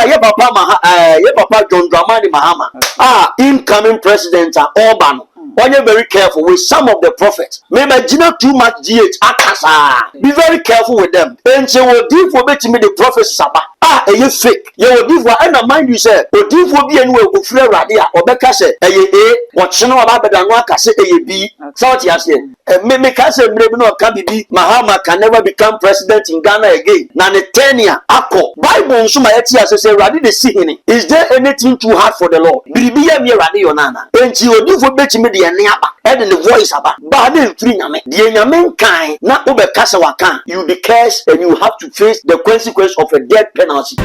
ye papa John Dramani Mahama. Incoming president Orban. Only very careful with some of the prophets. Maybe too much GH akasa. Be very careful with them. And so will give for me the prophets saba. You fake. You will give for and mind you say, or give for be anywhere with Fred Radia or Becca say, what you know about the Anwaka say B. So you say, maybe Casa Mrebino can be Mahama can never become president in Ghana again. Nanetania, Ako, Bible Suma Etia say, Radi the Sihini. Is there anything too hard for the Lord? Bibia me Radio Nana. And you will give for me and the voice about bad free nyame the nyame kind na obekasa waka you be cursed and you have to face the consequence of a death penalty.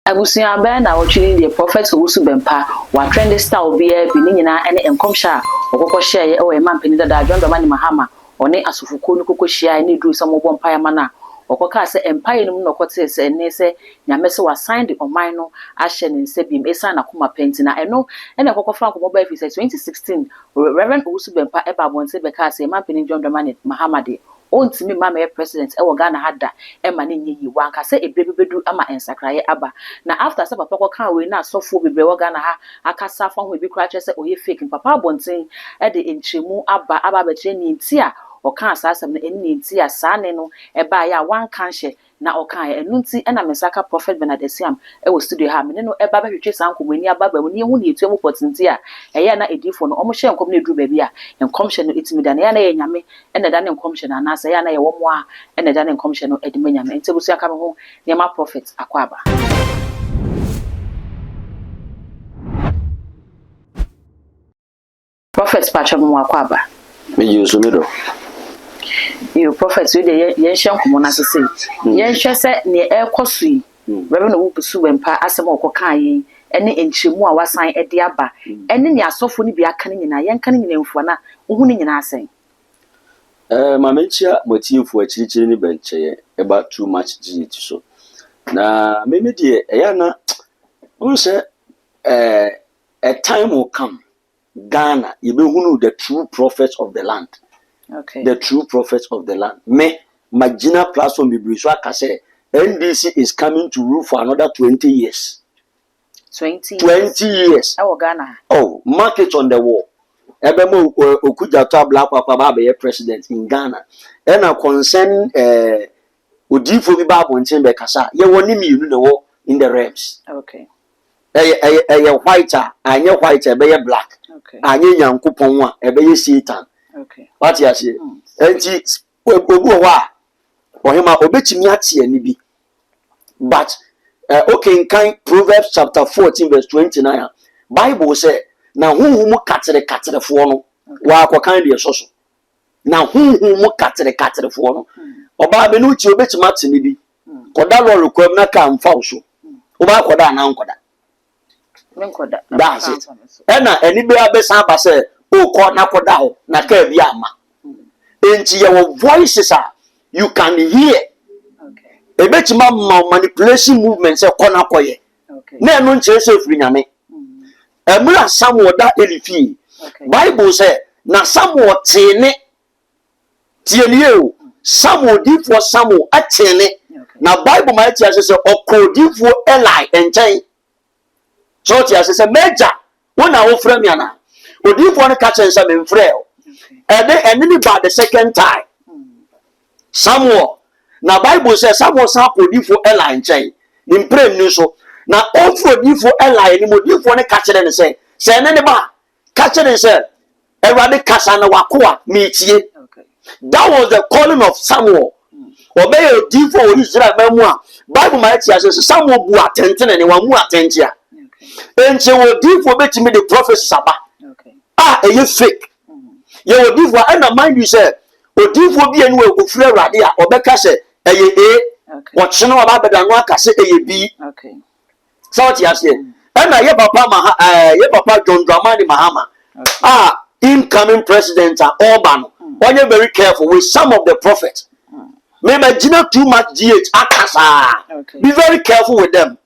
Abusia ba na wotwini the prophet Owusu Bempa wa trend style bi e bi ni nyina ene enkomhya okokọ share e o e mampeni dada John Dramani Mahama one asufuko no kokọ share ni duru samobo mpaya mana okoka se empire no no kote se ne se nyame se wa sign the oman no ahye ne nse bim esa na koma penti na eno ene kokọ franco mobile fi 2016 Reverend Owusu Bempa e ba bonse be ka se mampeni John Dramani Mahama de ontimi mama ye president e wo Ghana hada e ma ne nyi wanka se ebrebebedu ama ensakraye aba na after se papa ko kan we na sofo bebre wo Ghana ha akasa fa ho bi kra che se oye fake papa bonten e de entremu aba be tre ni ntia okan asasem na eni ntia sane no e ba ya wan kanhye na okan enu nti e na mesaka prophet Benadesiam e wo studio ha me no e ba hwetwe sankomani aba ba mu ni hu ni etu mu potinti a e ya na edifo no omo hye nkom na edu ba bi a nkom hye no etimida na ya na ye nyame e na da ne nkom hye na na se ya na ye wo mo a e na da ne nkom hye no edima nyame enti busu aka me ho ne ma prophet akwaba prophet pacha mu akwaba Me use me do. You prophet we dey yen hyenkomo na sese yen hwe se ne ekosui Reverend Owusu Bempa asem okokan yi ene enchemu a wasan e de aba ene ne asofo ni bia kan nyina yen kan nyina mfo na ohu ni nyina asen Mamenchia motifu achirichiri ni benche eba too much GT so na meme de eya na unse a time will come Ghana yebehunu the true prophets of the land. Okay. The true prophets of the land. Me Magina platform Bibliswa kase NDC is coming to rule for another 20 years. 20 years. Our Ghana. Oh, mark it on the wall. Ebemo Okujato Black Papa be president in Ghana. And a concern Odifo bi ba bonten be kasa. Ye woni mi you know in the realms. Okay. Whiter, anye white be black. Okay. Anye Nyankopon a be Satan. Okay. What you say? Enti obu wa ohima obetimi ate ani bi. But okay, in kind Proverbs chapter 14 verse 29 Bible say na huhu mu katere fo no wa akokan de soso. Na huhu mu katere fo no oba be no ti obetimi ate ani bi. Koda lolu kwam na ka mfa so. Oba koda na nkoda. Menkoda. That's it. Ena eni be abesa ba say o ko na koda ho na ka bi ama. Enti your voices are you can hear. Okay. Ebetima manipulation movement say ko na koye. Okay. Na enu nche se firi nyame. Emra Samuel da elifi. Okay. Bible say na Samuel tene tienie o Samuel di for Samuel atene. Na Bible ma tia say okodi for Eli enchen. So tia say major wona wo frɛ me ana. Odi for no ka chen say me frɛ o. And then by the second time. Samuel. Now Bible says Samuel sa odi for Eli enchen. Nim pray ni so. Na ofo odi for Eli ni mo di for no ka kire ne say ne ba ka kire say Ewurade kasa na wakoa me tie. That was the calling of Samuel. Obey odi for Israel mamu a Bible ma tia say Samuel bu atentene ne wa mu atentia. Enche odi for betimi the prophet saba. Eye fake. Ye odi for and mind you say odi for bi enu e ofure Ewurade a obeka say eye watchno aba bedanwo aka say eye bi. Okay. So what you say? And ye papa John Dramani Mahama. Incoming president Orban. Only very careful with some of the prophets. Maybe too much GH akasa. Okay. Be very careful with them.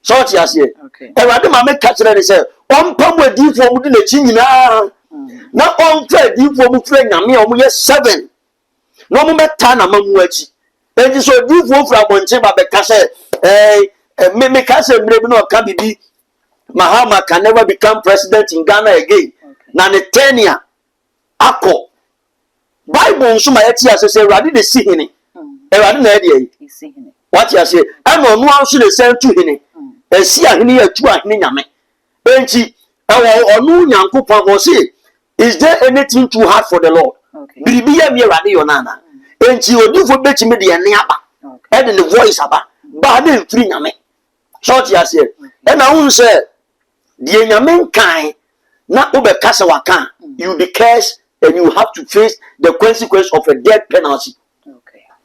So what you say? Okay. And I make catch them say, "On pam with you for mudin the china." Now on trade you for mufre nyame omo ye 7. no mo beta na mamu achi enti so odiifo fra bonche ba be ka se me ka se mre bi no ka bibi Mahama can never become president in Ghana again. Na ne tenure akọ Bible nso ma yeti asese Awurade de si hene. Awurade na ede yi. What you say? Ana onu anso de sen tu hene. Esi ahene ya tu ahene nyame. Enti onu Nyankopon go say, is there anything too hard for the Lord? Biribi ya mi Awurade yo nana. Enti odifo betimi de ene aba. E de the voice aba. Ba de mfiri nyame. Short you say. E na hu say the nyame kan na obekasa waka, you be cursed and you have to face the consequence of a death penalty.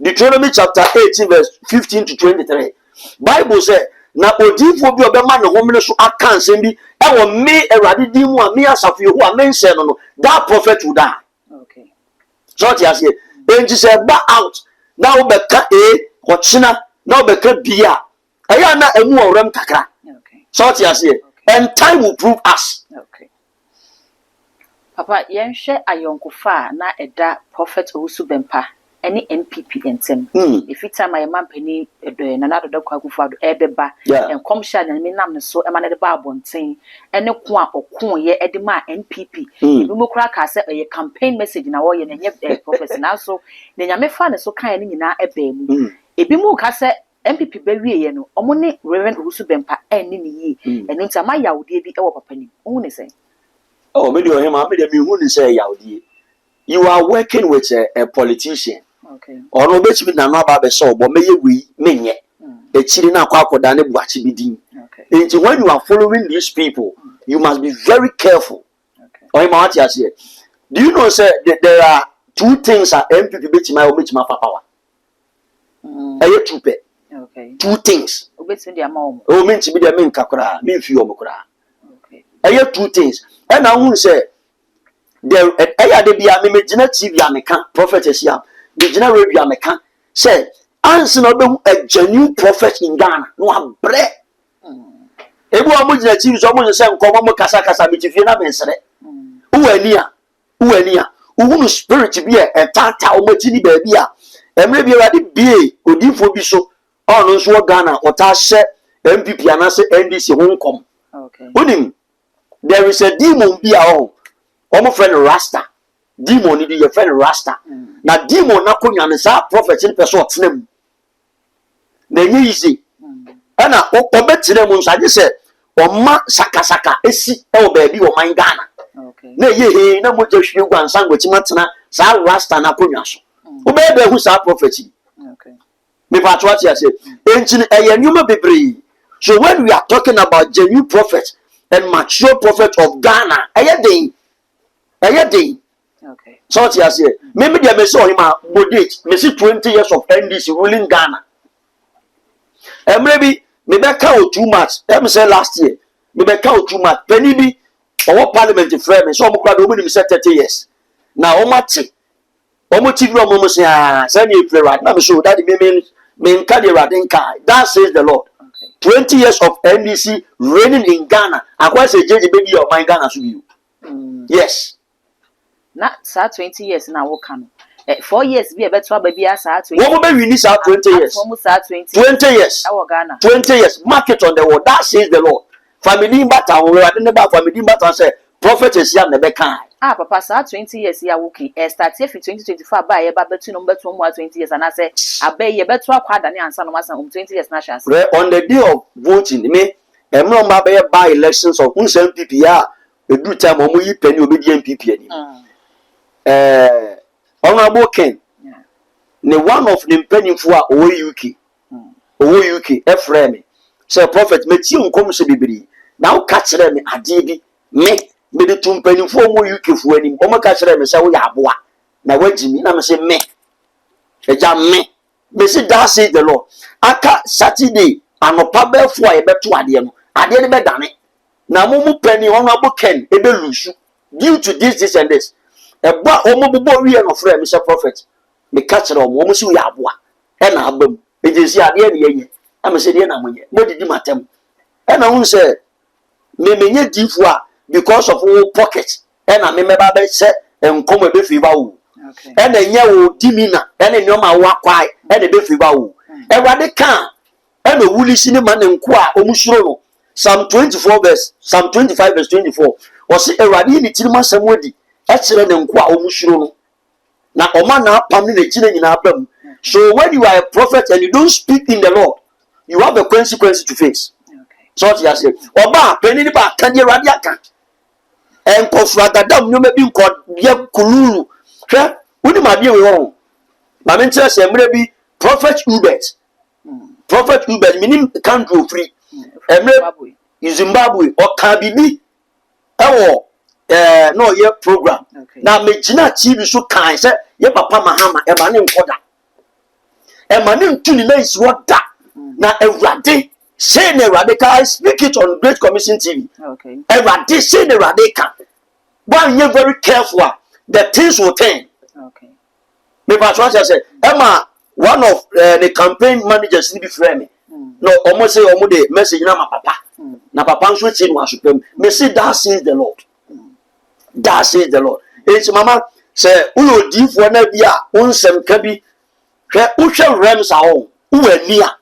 Deuteronomy chapter 18 verse 15 to 23. Bible say na odifo bi obema ne homene so aka nsem bi e wo me Awurade din mu a me asafo yehu a mense no that prophet will die. Okay. So you say enji say ba out na obeka ochina na obeka bia eya na emu orem kakra. Okay. So you say and time will prove us. Okay. Papa, yenhwe ayonkofa na eda prophet Owusu Bempah any NPP entem. If it time my man penny na na do kwakufu ado ebeba en komsha na me nam ne so e ma na de ba abonten ene ko a okon ye ede ma NPP. Bi mo kura ka se e campaign message na wo ye na nye prophet na so na nyame fa ne so kan ne nyina eba mu. Ebi mo ka se MPP bewie ye no omo ne Reverend Owusu Bempah eni ne yi eno nta ma yawde bi e wo papa ni ohu ne se me do him me de me hu ne se yawde. You are working with a politician. Okay. Ono betimi na no aba be so bo meye wi menye echiri na akwakoda ne buachi bidin. Okay. And when you are following these people, you must be very careful. Okay. Do you know say there are two things that MPP betimi o betimi fa power. Two okay. Two things. O betimi dia ma o. O mentimi dia men kakra, me fi o mokra. Okay. Two things. And I won't say there de bia me gina TV ameka prophet esia the gina radio ameka say answer no be a genuine prophet in Ghana no abre ebu amu gina TV so mo say nkomo mo kasa kasa metifie na mensere uwani a uhunu spirit bi e tata o matini ba bi a emre bi Awurade bie odifo bi so ono nso Ghana ota hye MPP anase NDC ho nkom. Okay. Unim there is a demon bi a o omo friend Rasta demon ni your friend Rasta na demon na konwa ne sa prophet in person otenam na nyi easy ana obetire mu nsa je se oma sakasaka esi e o ba bi o man Ghana. Okay. Na ye he na mo je hwie gwansan gwachi matena sa Rasta na konwa so obe be hu sa prophet. Okay. Me pa to ati ase enchini eyanuma bebre. So when we are talking about genuine prophet and mature prophet of Ghana ayedin. Okay. So what you say? Maybe they may saw him a bodage. Me see 20 years of NDC ruling Ghana. And maybe count too much. Let me say last year. Maybe count too much. Penny be our parliament frame. So I'm going to say 30 years. Now, how much? How much you know? Send you pray right now. So that mean that says the Lord. Okay. 20 years of NDC reigning in Ghana. I quite say, JJ baby of my Ghana to you. Yes. Na sa 20 years na wo kan 4 years bi e beto ababi asa 20 wo be win sa 20 years wo sa 20 years awo Ghana 20 years market on the world that says the Lord family mbata wo ade ne ba family mbata say prophet Esia na be kan papa sa 20 years ya wo ki start here 2024 ba ye ba betu no betu mo 20 years and I say abai ye betu akwada ne ansa no masa 20 years na chance on the day of voting me emro ma be by elections of MPP ya edu time omo yi pani obedi MPP ani Honorable Ken, one of the penny for UK, Ephraim, say prophet, met you come to be now catch them at DB, me the 2 penny for UK for any, Oma catch them and say, we are boa. Now, what Jimmy, I'm say, me, a jam me say, that says the Lord. I can't Saturday, I'm a pabel for a better adium. I didn't bet done it. Now, Momo penny, Honorable Ken, a belush, due to this, and this. Eba omo bobo wi no frɛ me sɛ prophet me catch them omo si ya aboa e na abam e je si ade ne yenye am sɛ de na monye mo didi matem e na hu sɛ me menye difu a because of wo pocket e na me meba be sɛ enkom e be fi ba wo and then you dimina, and then your ma walk quiet, and a beefy bow. And what they can, and the woolly cinnamon and qua, omushuno. Psalm 24 verse, Psalm 25 verse 24. Was it a radini tilma samwedi, excellent and qua omushuno. Now, Omana Pammy the children in Abram. So when you are a prophet and you don't speak in the Lord, you have a consequence to face. So I say, Oba, penny back, can you radiaka? And Kofradam, you may be called Yakululu. Would you might be wrong? My mentor said, maybe Prophet Hubert. Prophet Hubert, meaning country free. In Zimbabwe or Kabibi. Oh, no, your program. Now, Majina TV so kind, say, your papa Mahama, a man in Koda. A man in Tunila is what that. Now, every day, say the radical, I speak it on Great Commission TV. Every day, say the radical. But you're very careful, the things will turn. Maybe I said, Emma, one of the campaign managers, be friendly. No, almost say, almost the message, na papa. Na papa, switch in, was supreme. Me say, that says the Lord. That says the Lord. It's mama say, Uno deep for Nebia, unsem kabi, Usha Ramsa home, Uenia,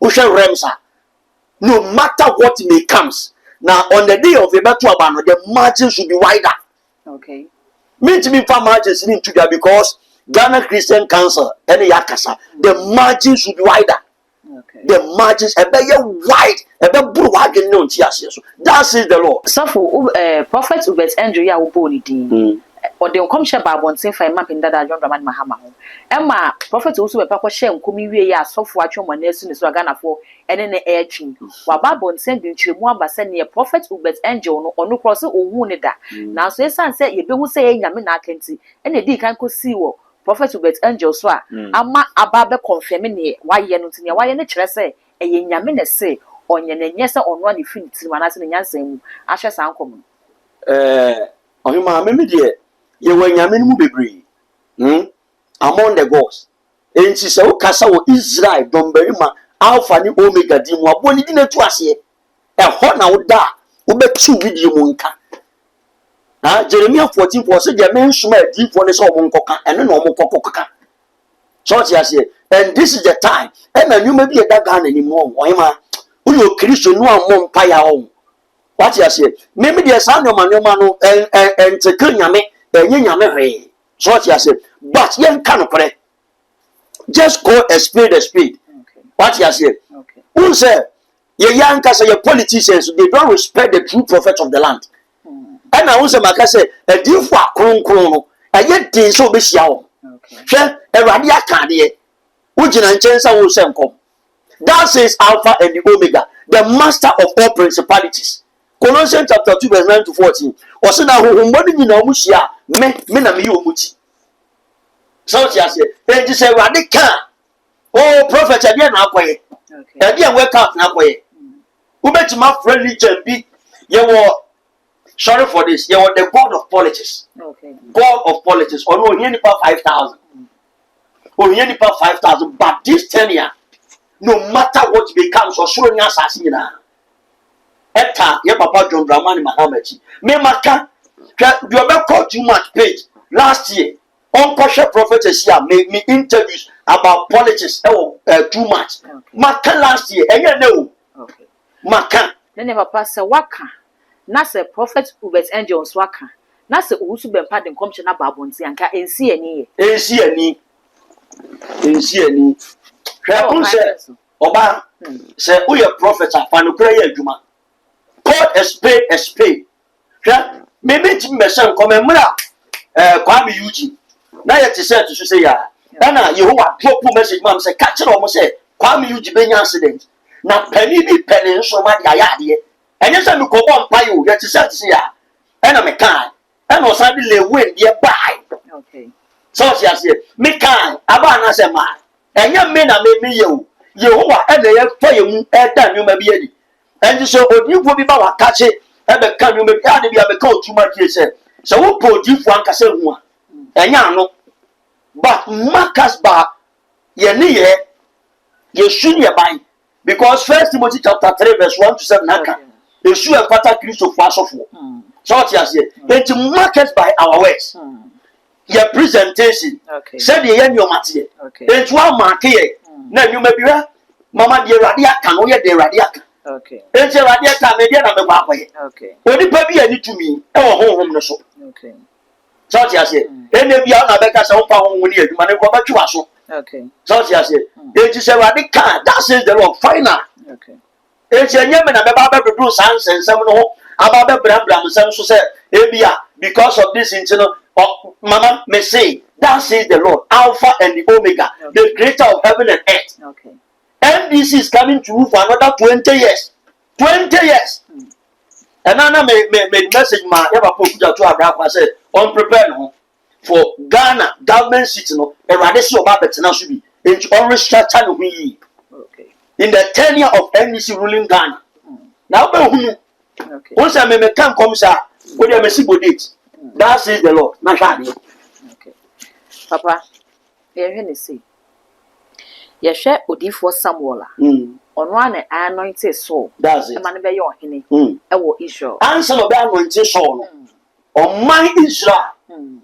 Usha Ramsa. No matter what may comes. Now, on the day of the battle, the margin should be wider. Me to be far margins into that because Ghana Christian Council, any Yakasa, the margin should be wider. The margins are very wide, a very broad and known. That is the Lord. So for Prophet Hubert Andrew Yawuboni, or the Comsha Babon, say for a map in that John Raman Mahama. Emma, Prophet also a papa shame, Kumi, so for what your money soon as Ghana for, and in the air chin. While Babon sending to Mwamba send near Prophet Hubert Andrew or no cross or wounded that. Now, so his son said, you don't say Yamina Kenty, and the deacon could see what. Prophet Hubert Angel Swa, Ama Ababe confirming why you're not in your why any say, a yamina say, on your yes or one if you manas in Yansen, Ashes uncommon. On your mamma, dear, you were Yamin Mubibri. Among the gods. And she said, Castle Israel, Domberima, Alpha and Omega, Dimo, one didn't trust ye. A honor would die, who bet 2 video munka. Jeremiah 14 was a man smell deep for the soul and a normal cocoa. So I say, and this is the time, and you may be a dagan anymore, Wima, who you Christian no more pie home. What I say, maybe the son of Manumano and Tekanyame, and Yame. So I say, but young cannot pray. Just call a speed. What I say, who said, your young cast your politicians, they don't respect the true prophet of the land. And I was a macase, a deal for Kron, and yet did so be show. A radia candy, which in a chance I will send come. That says Alpha and the Omega, the master of all principalities. Colossians chapter 2, verse 9 to 14. Was it now who money in Omusia, Menami Umuchi? So she said, and you say, Radica. Oh, prophet, I didn't know. I didn't wake up now. Who bet my friend Legion be? You were. Sorry for this. You are the God of politics. God of politics. Or no, you 5,000. Or you 5,000. But this 10 year, no matter what becomes, or showing us as you know. Eta, your papa John Dramani Mahamachi. Me maka, you have called too much page last year. Unkosher prophets here made me interviews about politics. Too much. Maka last year, and you know. Maka. Then never pass a waka. Nasa Prophet Hubert Angel Swaka. Nasa Usu Ben Padding Commissioner Babonzi and NC any. Oba say, we are prophets are Panucrea Juma. Call a spade. Maybe to me, son, come and Kwame Eugene. Now yet is said to say, Anna, you are drop message, mum, say, catch it almost say, Kwame Eugene being accident. Now, penny be penny so much, yaya. And yes, I'm going to buy you, yet is said to say, and I'm a kind, and was suddenly win nearby. So she has said, me kind, Abana say, man, and young men are made me you are and they have for you at that you may be ready. And so, you will be about catch it, and the come you may be able to be called too much, he said. So, who put you for Cassandra? And Yano, but Marcus Bar, ye near, ye should buy, because 1 Timothy chapter 3, verse 1 to 7, the sure and Christ of Fasofu. So she has said, and to market by our words. your presentation. Okay. Said the end your material. Okay. It's one market. Now you may be Mama dear Radiakan, or yet the Radiakan. Okay. It's a Radiakan, maybe another way. Okay. When the baby any to me, home no so. Okay. So I said, and then we are not because I found when you money go back to us. Okay. So I said, it is a Radiakan, that says the Lord final. Okay. It's a Yemen about to do science and some about the Brabram, some so said, because of this internal, Mama may say, that says the Lord, Alpha and the Omega, the creator of heaven and earth. Okay. NDC is coming to you for another 20 years. 20 years. And Anna made message my ever put to Abraham said, unprepared for Ghana government city, no, a radical about the should be in always structure we. Okay. In the tenure of NDC ruling Ghana. Now, okay. Once I may come, sir, with a message date. That says the Lord. Okay. Papa, you see. Yɛhwɛ odiifoɔ Samuel a ɔno ana anointed Saul. That's it. Ɛma no bɛyɛ ɔhene ɛwɔ Israel. Answer no be anointed Saul no. Ɔman Israel.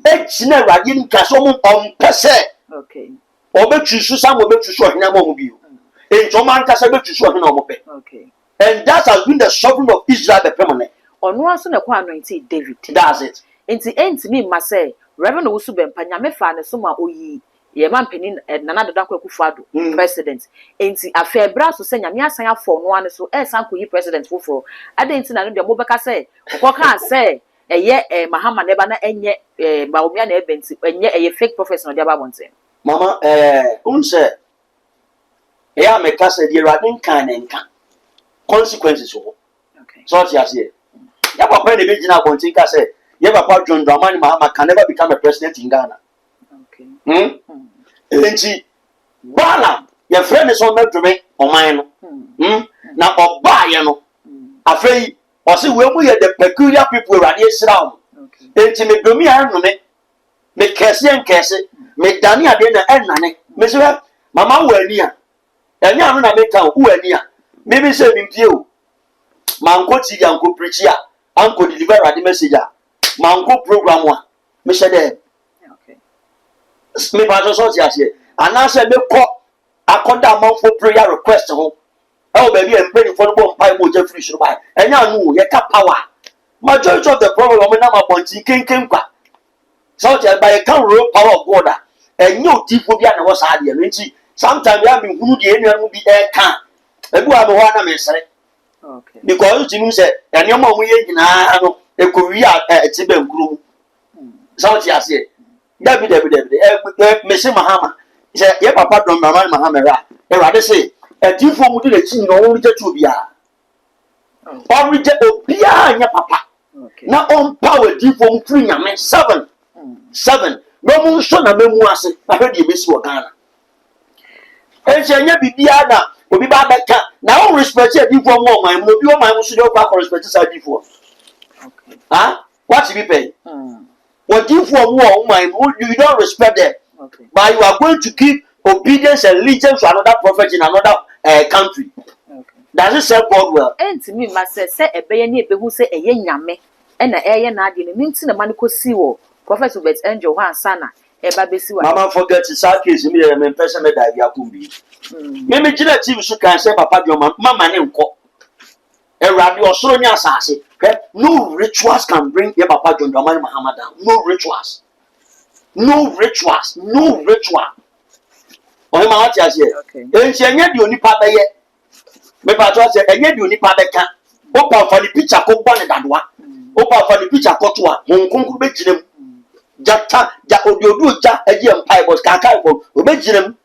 Ɛgyina Awurade nkasa ɔmo ɔmpɛ sɛ. Okay. Ɔbɛtwisu Samuel ɔbɛtwisu ɔhene ama ɔmo bio. Enti ɔmo ankasa bɛtwisu ɔhene ɔmo pɛ. Okay. And that has been the sovereign of Israel the permanent. Ɔno nso na ɛkɔ anointed David. That's it. Enti ɛntumi mma sɛ Reverend Owusu Bempah nyame fa ne so ma oyi Yeman Penin Nana Dada Kwakufo president. Enti affair bra so say nyame asan afọ no ane so san koyi president foforo. Ade enti na no de mobeka say koka say eye Mahama neba na enye Baumia na ebenti enye eye fake prophet no de aba bonten. Mama unse ya meka say the radin kan enka consequences wo. Okay. So what you say? Ya papa na be gina bonten ka say ya papa John Dramani Mahama can never become a president in Ghana. Okay. Enti Balaam your friend is on that to me on mine. Na oba ye no afei o se we mu ye the peculiar people radi Israel. Enti me domi anu me kese me dani ade na enane me se mama wo ani a enya anu na me ka wo ani a me bi se mi pie o manko ti ya nko preach a anko deliver radi message a manko program wa me se de me ba so ti ase anase me ko akoda man for prayer request ho e o baby en pray for no mpai mo je free so ba enya nu ye ka power majority of the problem o me na ma bonti kenken kwa so ti by can real power of God enye odifo bia na wo sa de nti sometimes ya me hunu de enu anu bi e kan ebu a me ho na me sere okay because you know say enya ma mo ye nyina no e ko wi a ti ben kuru so ti ase David me se Mahama say ye papa don Dramani Mahama ra e rade say e difo mu de le chi no won jetu bia o rije obia anya papa na on power difo mu free nyame 7 no mu so na memu ase na hwe de besi wo Ghana e je anya bibia na obi ba beka na on respect difo mu o man mu obi o man mu so de kwa respect sa difo what be pay what if you don't respect them, but you are going to give obedience and allegiance to another prophet in another country. Does it serve God well? And to me, must say a bayani who say a yen yame and a air nadi means in the manico siwo, Prophet Ubet Angel one sana, a babesi. Mama forget to say case me and person that I could Maybe Gina TV can say Papa your mama name call. A radio Sonia Sassi. No rituals can bring your Papa John Dramani Mahama down. No rituals. No rituals. No ritual. Oh, my heart is here. And she ain't the only part yet. My patron said, and yet the only part can. Open for the picture, go one that one. Open for the picture, go to one. Hong Kong, Benjamin. Jata, Jaodu, Jat, a year pie was Kakai, Benjamin.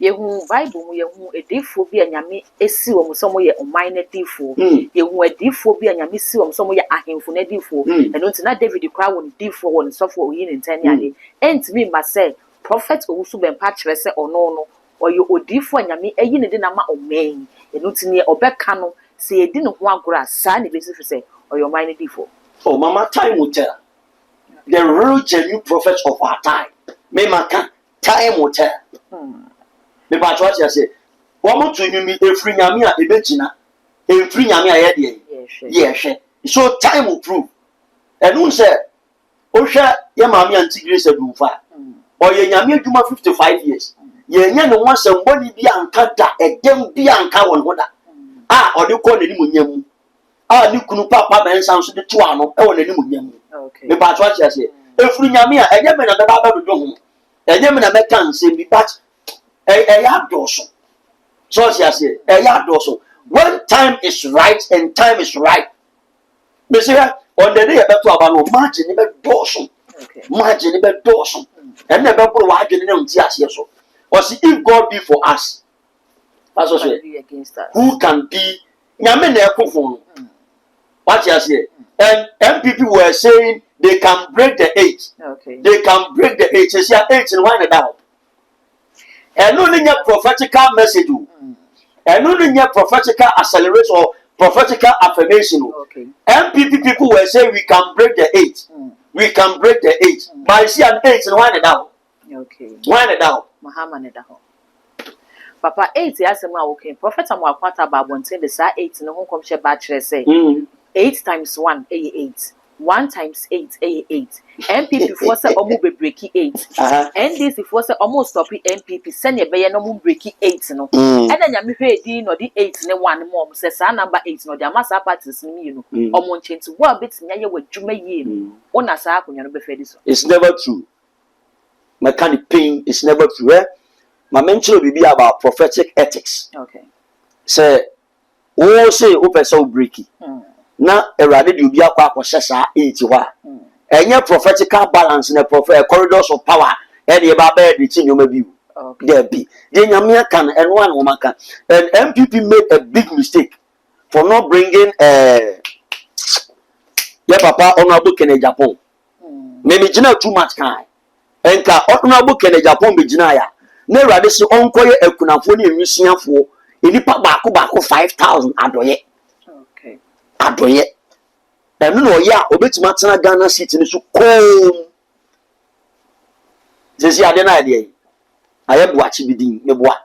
Yehu Bible yehu edifo bi anyame esi wo so mo ye omine edifo yehu edifo bi anyame si wo so mo ye ahemfo na edifo eno nti na David kra won edifo won sofo oyi ne ntani ade entimi ma say prophet Owusu Bempah kire se ono no oye odifo anyame eyi ne de na ma omen eno nti ne obeka no se edi ne ho agora sa ne besi fi se oye omine edifo. Oh mama, time will tell the real genuine prophets of our time. Me maka time will tell. Me ba twa say wo to nyumi efri nyame a ebegina efri nyame a ye de ye hwe so time will prove and who say Osha Yamami Antigris and Rufa. Or Yami Juma 55 years. Yan wants somebody be uncanta, a dem be uncommon water. Ah, or you call it Munyam. Ah, you couldn't papa and sounds to the Tuano, or the Munyam. Okay. The Patch, I say. If we Yamia, a Yaman and the Baba Dome, a Yaman American say be but a yard dorsal. So I say, a yard dorsal. When time is right and time is right. Monsieur, on the day about margin about dorsal. Margin about dorsal. And never put wagon in so. Or see if God be for us. As I say, who can be Yaman? What you say? And MPP were saying they can break the age. Okay. They can break the age. You see, 8 and 1 about. And only a prophetical message. And only a prophetical acceleration or prophetical affirmation. Okay. MPP people were saying we can break the age. We can break the age. But I see an 8 and 1 about. Okay. 1 about. Muhammad Papa 8 years ago, okay. Prophet Amwakwata Babon said the sa 8 no home come share bachelor say 8 times 1 8. 1 times 8 8. MPP for say omo be breaki 8. NDC for say almost stop MPP send ye be no mo breaki 8 no. And then ya me hwe di no di 8 ne 1 mom say sa number 8 no dia massa parties ni you know. Omo nchenti wo bit nya ye wadwuma yie no. Ona sa akonya no be fe di so. It's never true. Mechanic pain is never true. Eh? My mention will be about prophetic ethics. Okay. Say, oh, say, open so breaky. Now, a radical you be a quack or sessa 81. And your prophetical balance in a prophet corridors of power, and the barber between you may be. There be. Then Yamia can and one woman can. And MPP made a big mistake for not bringing your papa honorable in Japan. Maybe Jina too much kind. And honorable in Japan be Jinaya. Ne rade se onkoye ekunafo ne enwusiafo enipa baako 5,000 adoye. Okay. Adoye. Enu no ya obetima tena Ghana City ni so kom. Jesi ade na ade yi. Aye buachi bidin ne boa.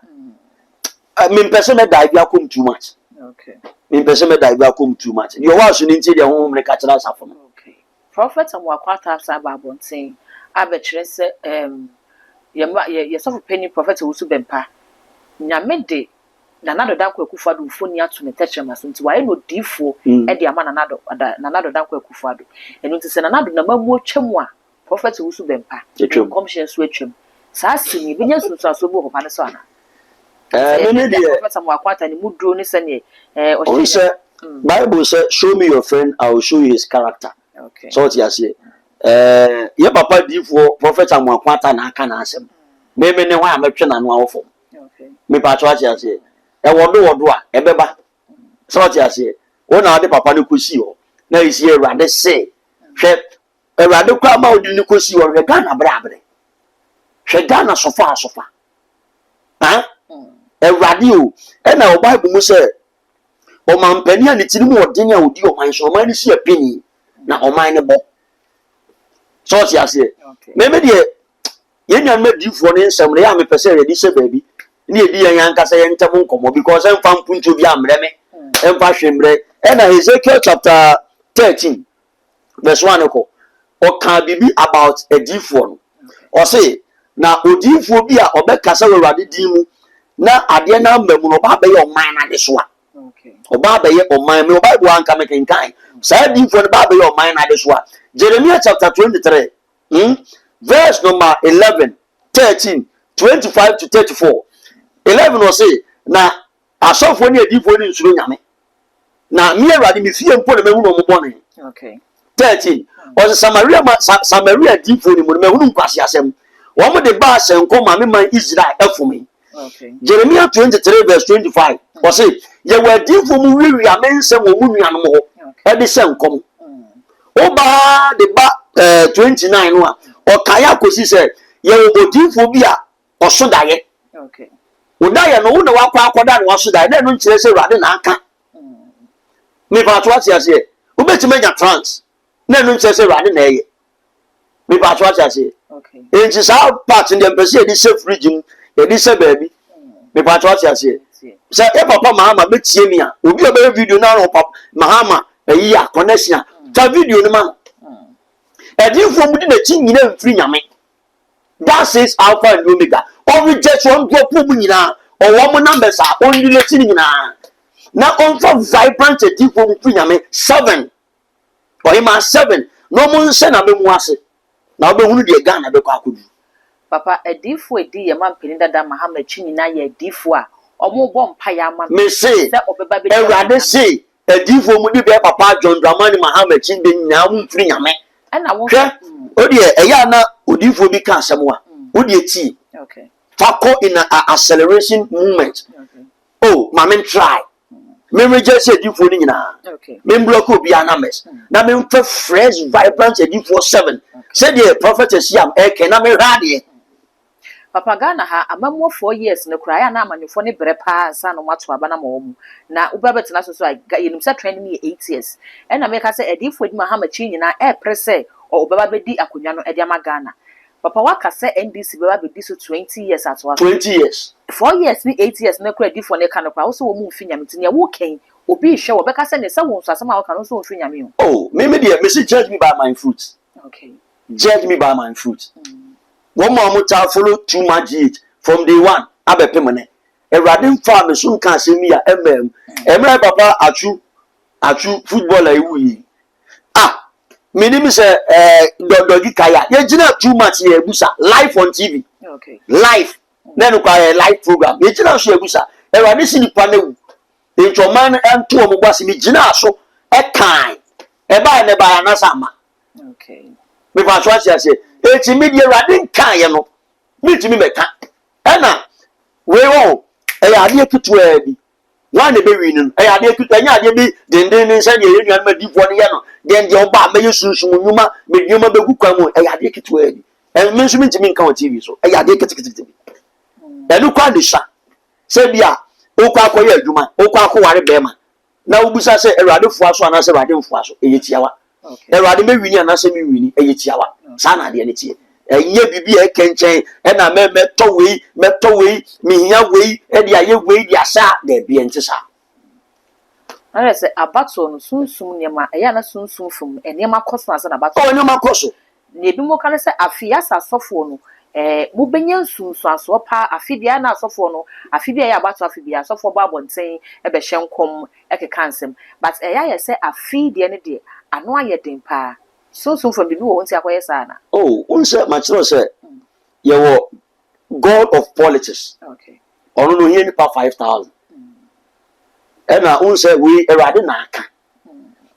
Me mpese me die bia kom too much. Okay. Me mpese me die bia kom too much. Yo wa so ni ntie de ho me ka kira safo. Okay. Prophet Amwakwata Sababontin abekire se ye so penny prophet Usu Bempa nyame de nanado danko akufado mfoni ato ne techema so nti waye no difo e de ama nanado danko akufado enu nti se nanado na mamu atwam a prophet Usu Bempa commission so atwam saa sini binya sunsu aso bo papa ne so ana me de prophet Amwakwata ni mudro ne se ne o say Bible say show me your friend, I will show you his character. Okay. So what you say ye papa difo prophet Amwakwata na aka na asem me ne wa ametwe na no awofo. Okay. Me pa cho achi ase e wodo a e beba so achi ase wo na de papa ne kosi ho na isi Ewrade se hwe Ewrade kwa ma odi ne kosi ho hwe Ghana brabre hwe Ghana sofa ha Ewrade o e na o Bible mu se o mampani a ne tirimu odin a odi o man so o man ni si apini na o man ne bo. So what you say? Maybe the Yenyan made you for some real me per se ready say baby. Near the young Cassa and Tamuncomo because I'm found Punto Biamreme and Fashimbre and Ezekiel chapter 13, verse 1 or can be about a different or say now Odiphobia or Becassa Radi Dimu now Adiana Memunobabe or mine at this one. Or Babe or mine, no Bible one coming in time. Say different Babe or mine at this one. Jeremiah chapter 23, verse number 11, 13, 25 to 34. 11 will say, now, I saw for near deep in Suriname. Now, me already me fear and put a moon bonnet. Okay. 13 was Samaria deep for him with me who pass yasem. One with the bass and come my Israel help for me. Okay. Jeremiah 23, verse 25 was say, you were deep for me, we are men some woman and more. At the same come. Oba the ba 29 one or kaya kosi say ye odinfo bia oso daye. Okay. Odaye no wona wakwa akoda no oso daye na no nkire say Ewrade na aka. Me pa to ati ase. Obeti menya trans. Na no nkire say Ewrade na eye. Me pa to ati ase. Okay. Enti sa part in the empese e di say fridge mu, e di say baby. Me pa to ati ase. Say e papa Mahama betie mi a, obi obere video na no papa Mahama eyi a connection. Ta video ni man. Edifo mu di na chi nyina mfiri nyame. That says Alpha and Omega. All reject one drop mu nyina. O wo mo numbers are only relating nyina. Na on for vibrant edifo mu mfiri nyame 7. O hima 7. No mo nse na be mu ase. Na obe hunu de Ghana be kwa akodu. Papa edifo edi ye man peni dada Muhammad chi nyina ye edifo a omo bo mpa ya ma Me say se obeba be Erade say edifo mu di be Papa John Dramani Muhammad chi de nyina mu mfiri nyame. Na wo Odi eya na odifo bi ka asem a odi eti. Okay. Fako in a acceleration movement. Okay. Oh, mama try. Me reject edifo ni nyina. Okay. Me block obi anames. Na me mfa fresh vibrant edifo 7. Say the prophet Siam e na me rade. Papa Ghana ha amamwo 4 years ne kura ya na amanyofo ne bere pa ansa no mato aba na mo mu na ubabet na so yenim se trend me 8 years e na me ka se edifo di Muhammad chi nyina e prese o ubaba bedi akonwa no e dia ma Ghana. Papa waka se NDC beba bedi so 20 years atwa 20 years 4 years ni 8 years ne kura edifo ne ka no kwa wo so wo mu mfi nyame tine wo ken obi hwe wo be ka se ne se wo nso asema wo ka no so mfi nyame. Oh, me dey me say judge me by my fruit. Okay. Judge me by my fruit. One more ta follow too much it from day one abepemene. Erade mfa me so nka asemi a emre papa achu footballer ewu yi. Ah, me name say Dogi Kaya. Ye gina too much ye busa live on TV. Okay. Live. Then kwa live program. Ye gina so ye busa. Erade si nipa na wu. Nto man ento omo gbasi me gina so e kan. E ba ne ba na sama. Okay. Me fa so ase eti me die Erade kan ye no. Me ti me meka. E na we wo e ya de ketua bi. One be win e ya de ketua nya de bi denden nsa de ye nwan ma di fo ne ye no. Den de oba me yesunsun nyuma me nyuma be gukwa mu e ya de ketua bi. E me nso me ti me nka on TV so e ya de ketekete bi. E no kwa de sha. Se bia okwa akoye adwuma okwa akoware bema na ubusa se Erade fo aso ana se Erade mfo aso e yetiawa. Erade me wini ana se me wini e yetiawa. Sa na de ne tie. Enye bibi e kenchen e na me to we me hia we e de aye we de asa de bi enti sa. Ana se abato no sunsum niema eya na sunsum fum niema koso asa na abato. Oh niema koso. Ne bi mo kan se afia sa sofo no mo benya sunsu aso pa afibia na asofo no afibia ya abato afibia asofo ba bonten e be hyenkom e kekansem but eya ye se afidie ne de ano aye den pa sunsum fum bibi wo nti akoye sa na. Oh unse machiro se ye wo god of politics. Okay. Ono no hie nipa 5000. E na unse we Erade na aka.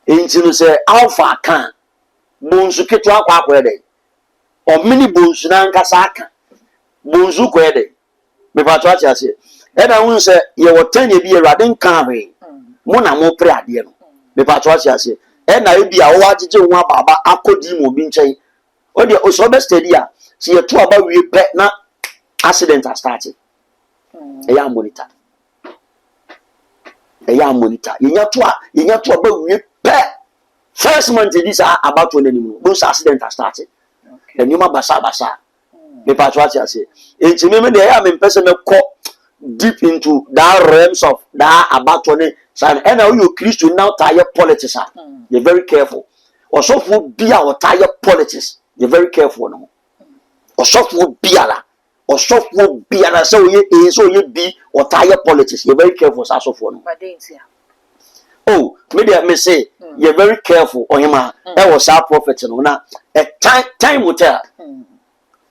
Enti no se alpha kan bonsu ketu akwa de. O mini bonsu na nkasa aka. Bonsu ko de. Me pa to ase. E na unse ye wo tanye bi Erade nkan hwe. Mo na mo pre ade no. Me pa to ase. E na ebi a wo agege ho ababa akodi mo bi nchen. O de o so be steady a si ye to aba wie pe na accident has started. E ya monitor. Eya monitor yenya to aba wie pe first month this are about to name those accident has started. Okay. And you ma basa me pa to ase enti me de ya me pese me ko deep into that realms of that about to ne san and now you Christian now tire politics are you're very careful also for be our tire politics you're very careful no also for be ala also for be ala so ye be or tire politics you're very careful so for no. Oh, maybe I may say you're very careful on him. That was our prophet. Now, time will tell.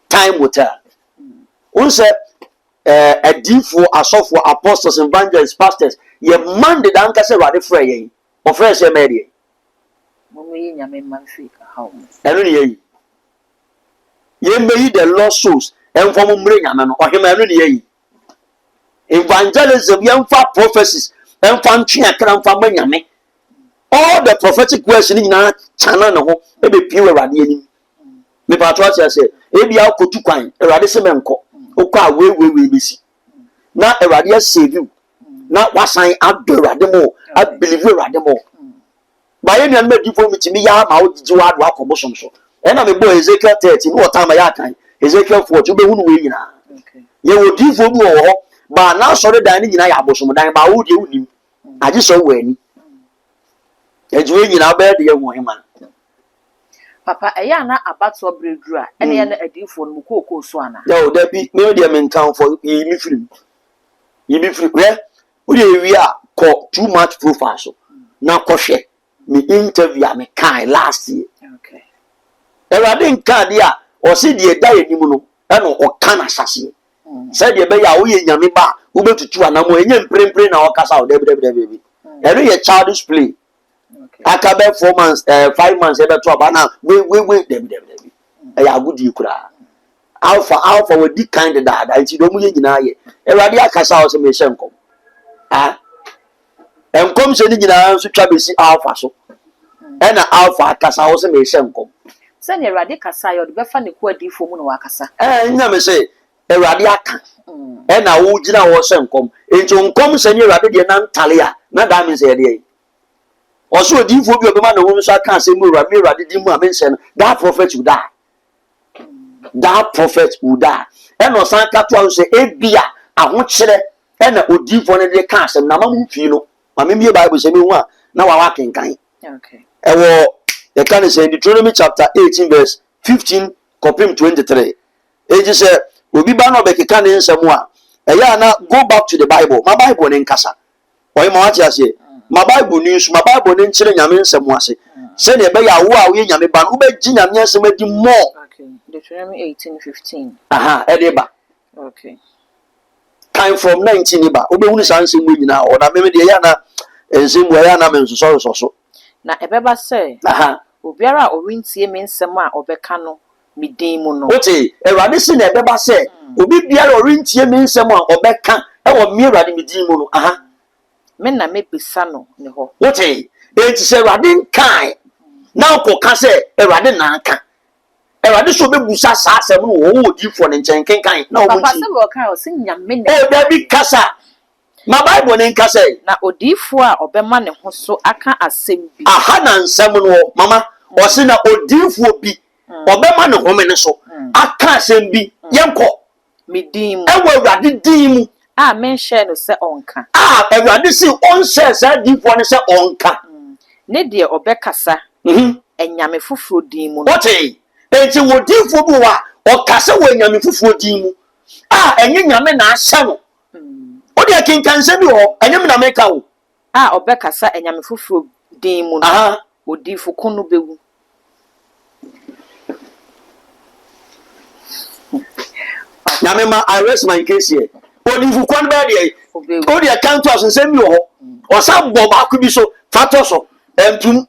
Time will tell. Once a deep for apostles, evangelists, pastors, you man the anchor say Rade Frey or fresh media. And ye may the lost souls and from bring a man or him and evangelism, young fat prophecies. And all the prophetic question in our channel no be pure radiani. Me patrol say ebi a kotu kwan Erade semenko okwa we bisi na Erade save you na wasan ado Erade mo I believe Erade mo ba ye nua me difo mitimi ya ma odiji wa do akobosom so e na me bo Ezekiel 13 no time ya kan Ezekiel 40 be hunu we nyina ye wo difo bi wo ho ba na sori dan ni nyina ya abosom dan ba wo de unim agi so wani ejuwe nyina ba de ye wo hima. Papa eya na abato bredura ene ya na adifo no kokko so ana yo there be me dey men count for me free where we dey we are call too much profile so na kohwe me interview me kan last year okay Erade nka de a o se de da yanim no e no o kan asase se de be ya wo ye nyame ba wo betutu anamo enye mprempre na o kasa o de bi ero ye childish play okay akabe 4 months 5 months e be to aba na we de bi e ya gudi kura alpha we di kind da nti do mu ye nyina ye erade akasa o se me hye nkom enkom se ni nyina so twa besi alpha so e na alpha akasa o se me hye nkom se ne Awurade kasa ya be fa ne ko adifo mu no wakasa nya me se Awurade aka e na wo gina wo hye nkom enti nkom se ni Awurade de na ntale a na da me se ye de o so adifo bi obema na wo so aka se mu Awurade di mu a me se no that prophet will die e no san ka to so ebia ahokere e na odifo ne de ka se na ma mu fi no ma me bie Bible se me hu a na wa wa kenkan okay e wo the can is in Deuteronomy chapter 18 verse 15 copim 23. It is obi ba no be keka ne nsem a eya na go back to the Bible. My Bible ne nkasa. Oyi ma wati ase. My Bible ni nsu, my Bible ne nkyere nyame nsem ase. Se ne be ya wo a wo ye nyame ba no be gi nyame nsem adi more. okay Deuteronomy 18:15 Aha, e dey ba. okay Time from 19 ba. Obe hunu san nsem nyina o na me de ya na nsem wo ya na me nso so. na ebeba se Aha. obiara orintie me nsem a obeka no me din mu no Ote Awurade se na ebeba se obi biara orintie me nsem a obeka e wo me Awurade me din mu no aha me na mebisa no ne ho Wote enti se Awurade nkan na okoka se Awurade na aka Awurade so bebusa saa asem no wo odifo ne nchen kenkan na wo papa munti se wo kan o se nyame ne o da bi kasa ma Bible ne nkasa na odifo a obema ne ho so aka asem bi aha na nsem no mama o se na odifo bi obema ne home ne so aka asem bi yenko me din mu e wo Awurade din mu a men share no se onka Awurade si on share sa difo ne se onka ne de obekasa enyame foforo din mu no Wote enti wo difo bi wa o kasa wo nyame foforo din mu enye nyame na ahya no o de kinkan se bi ho enye me na meka wo a obekasa enyame foforo din mu no aha odifo kono bewu nyame ma I rest my case here o difo kon ba de obewu o de kan to aso se bi ho o sa bo ba ku bi so fa to so entum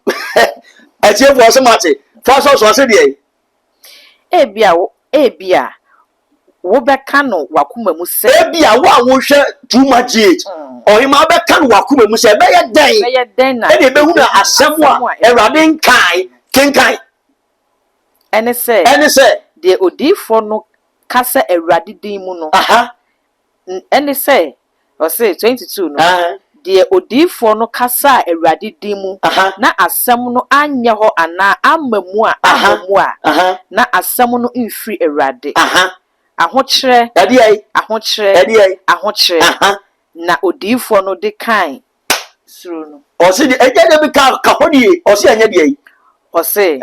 atie fo so mate fa so se de ebia wo beka no wakoma mu se ebia wo a wo hwe too much age o hima beka no wakoma mu se be ye den na e de be hu na asem a Awurade nkai kenkan ene se de odifo no kasa Awurade din mu no aha ene se o se 22 no de odifo no kasa Awurade din mu na asem no anye ho ana amamu a na asem no mfiri Awurade ahokyere na odifo no de kan suru no o se de eje de bi ka hodi o se anya de yi o se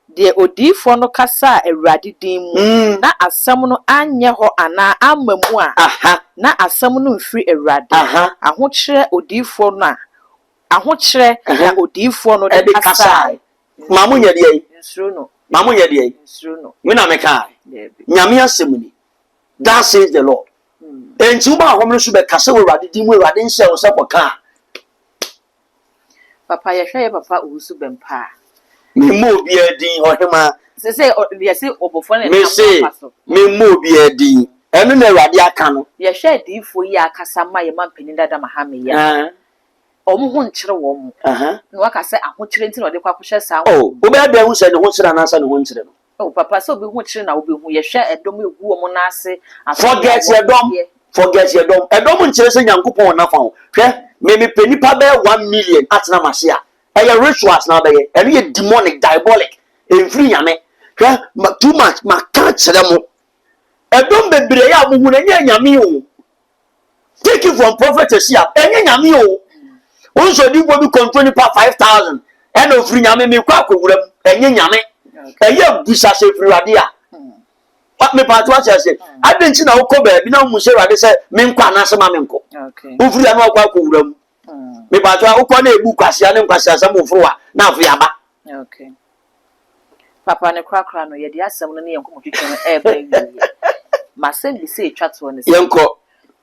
de odifo no kasa Awurade din mu na asem no anye ho ana amamu a na asem no mfiri Awurade ahokyere odifo no ahokyere na odifo no de kasa mamu nya de yi suru no mamu nya de yi suru no me na me kai nyame asem ni that says the Lord enti wo ba hom no so be kasa wo Awurade din mu Awurade nhyɛ wo sɛ kɔka papa ye hwɛ ye papa usu bempa me mo obi adin ohema se yesi obofo na me se me mo obi adin enu na Awurade aka no ye hwɛ difo yi akasa ma ye mampani dada mahame ya omo ho nkyere wo mu na waka se ahokyere nti na ode kwa kohwɛ sa wo be da hu sɛ ne ho kyere na sa ne ho nkyere no papa so be ho kyere na wo be hu ye hwɛ edom egu wo mu na ase forget your dom edom nkyere sɛ Nyankopɔn na fa ho hwɛ me penipa be 1 million atena mase a eye rituals na be eno ye demonic diabolic enfiri nyame hwɛ too much maka kyerɛ mo edom bebre ya mo hu na nyame o take it from prophet Esia enye nyame o onso di go bi control ni pa 5000 eno ofiri nyame me kwa akowuram enye nyame ɛyɛ busa sɛ firi Awurade a me pa to akyɛ sɛ adenchi na wokɔ baabi na mu sɛ Awurade sɛ menkɔ anase ma menkɔ wofiri ya na wakɔ akɔwura mu me pa to wokɔ na ebu kwasia ne nkwasia sɛ moforo a na afi aba okay papa ne krakra no ye de asɛm no ne yɛnkɔ motwetwe no ɛba yi masɛm bi sɛ etwa to ne yɛnkɔ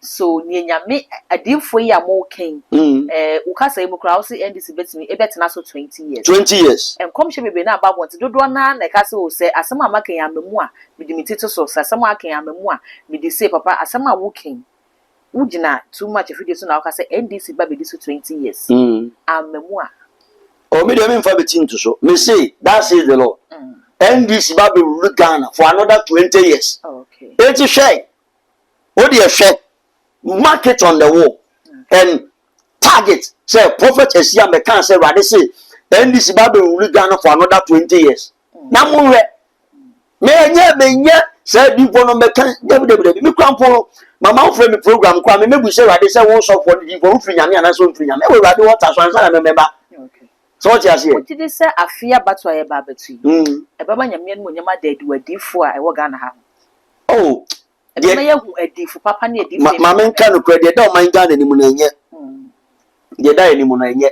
so ne nyame adinfo yi a mo ken wo kasa yi mo kra wo se NDC betimi ebetena so 20 years 20 years enkom hye bebe na ababonte dodo na kasa wo se asɛm a makan amamu a mede mitete so asɛm a akan amamu a mede say papa asɛm a wo ken wo gina too much video so na wo kasa NDC ba bedi so 20 years amamu a o me de me mfa beti nto so me say that says the Lord NDC ba be rule Ghana for another 20 years okay eti hwɛ o de hwɛ market on the wall and target say prophet Esia me can say Awurade say NDC ba be rule Ghana for another 20 years na mo hwɛ me nya say before no me kan debi me krampo mama ofre me program kwa me mebu say Awurade say won so for the for ofri nyame ana so ofri nyame e Awurade water so ansa na me member okay so what you say o did say afia bato aye ba batu e baba nyame no nyama da adi wadifo a e wo Ghana ha oh de me yahu adifo papa ne adifo mama nka no kra de da o man Ghana ni mu na enye de da ni mu na enye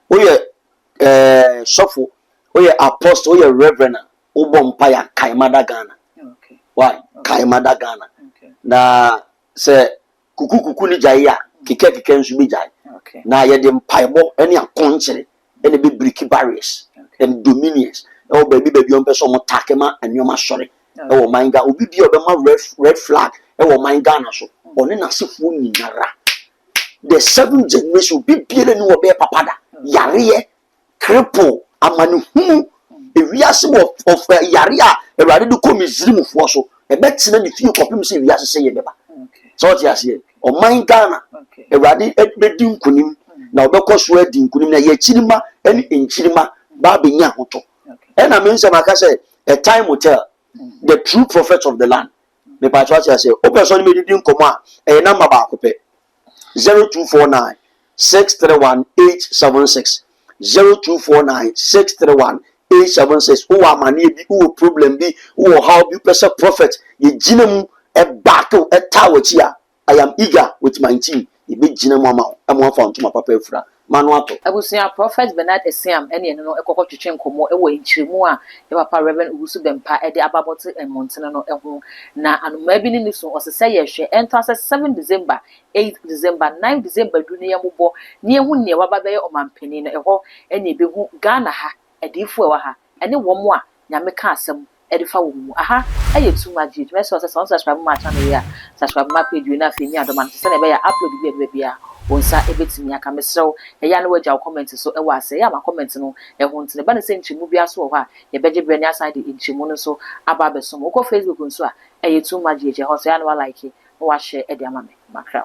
o ye sofo o ye apostle o ye reverend o bompa ya kaimada Ghana okay why kaimada Ghana okay na se kuku ni jai ya keke nsu bi jai okay na ye de mpaibo ene akonkyere ene be break barriers and dominions e o baby on person mo takema anyoma sori e wo manga obi bi obema red flag e wo manga na so one na sefo nyinara the 7th generation bi biele ni wo be papada yare cripple amanu hu ewiase of yare a Awurade do komizrim fo so e betina ni fie kopim se wiase se ye beba so what you say o manga na Awurade bedi nkunim na obekọ so adi nkunim na ye chirima eni enchirima ba benya hoto and I mean, a time will tell the true prophet of the land. Me pa twa say, o person me didin komo a number ba ko pe 0249 631 876 0249 631 876 o amane bi o problem bi o how bi person prophet ye ginam e battle e tawachi a I am eager with my team e be ginam ama am one found to my papa efra manuato abusia prophet Bernard Esiam ene no ekokọ twetwe nkomo ewo enchiremu a ye papa Reverend Ugusu Bempa e de ababote Montene no eho na anoma bi ni so osese ye hwe ento ase 7 December 8 December 9 December du ne yambo ne ehu ne waba be omampani no eho ene be hu Ghana ha edifu e wa ha ene womo a nyame ka asem edifa wo mu aha eye too much me so subscribe ma channel ya subscribe ma page na fe ni adoma se na be ya upload bi bia wonsa ebetimi aka mesrew eya na wagya comment so e wa ase ya ma comment no e ho ntene ba na se nchimu bia so ho a ye beje bre ni aside nchimu no so aba besom ko Facebook nso a eye too much je ho so ya na wa like wa share e de ama me makra